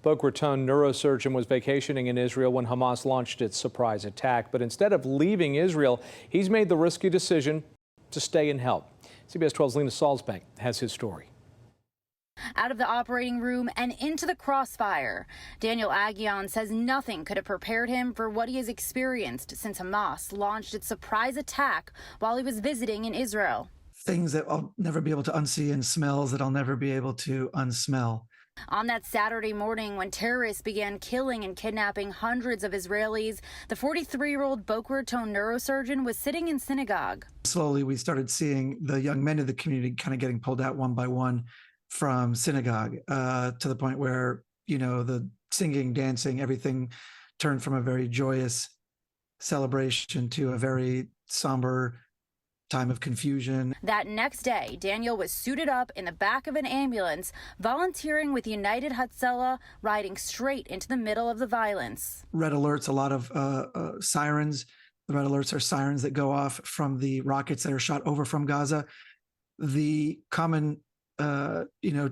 Boca Raton neurosurgeon was vacationing in Israel when Hamas launched its surprise attack. But instead of leaving Israel, he's made the risky decision to stay and help. CBS 12's Lena Salzbank has his story. Out of the operating room and into the crossfire, Daniel Aghion says nothing could have prepared him for what he has experienced since Hamas launched its surprise attack while he was visiting in Israel. Things that I'll never be able to unsee and smells that I'll never be able to unsmell. On that Saturday morning when terrorists began killing and kidnapping hundreds of Israelis, the 43-year-old Boca Raton neurosurgeon was sitting in synagogue. Slowly, we started seeing the young men of the community kind of getting pulled out one by one from synagogue to the point where, you know, the singing, dancing, everything turned from a very joyous celebration to a very somber time of confusion. That next day, Daniel was suited up in the back of an ambulance, volunteering with United Hatzalah, riding straight into the middle of the violence. Red alerts, a lot of sirens. The red alerts are sirens that go off from the rockets that are shot over from Gaza. The common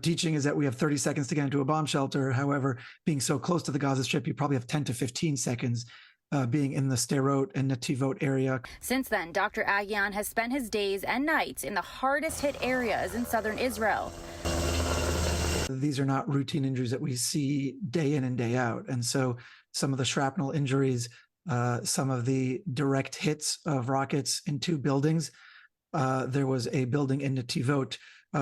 teaching is that we have 30 seconds to get into a bomb shelter. However, being so close to the Gaza Strip, you probably have 10 to 15 seconds being in the Sderot and Netivot area. Since then, Dr. Aghion has spent his days and nights in the hardest hit areas in southern Israel. These are not routine injuries that we see day in and day out. And so some of the shrapnel injuries, some of the direct hits of rockets in two buildings. There was a building in Netivot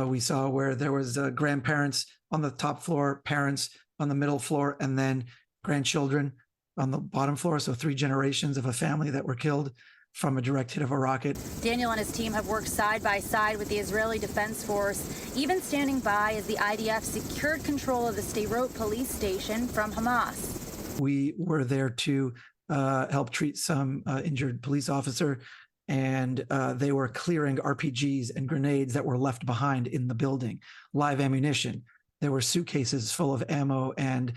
we saw where there was grandparents on the top floor, parents on the middle floor, and then grandchildren on the bottom floor. So 3 generations of a family that were killed from a direct hit of a rocket. Daniel and his team have worked side by side with the Israeli Defense Force, even standing by as the IDF secured control of the Sderot police station from Hamas. We were there to help treat some injured police officer, and they were clearing RPGs and grenades that were left behind in the building, live ammunition. There were suitcases full of ammo and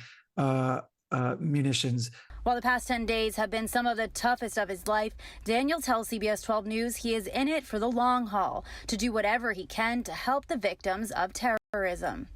munitions. While the past 10 days have been some of the toughest of his life, Daniel tells CBS 12 News he is in it for the long haul, to do whatever he can to help the victims of terrorism.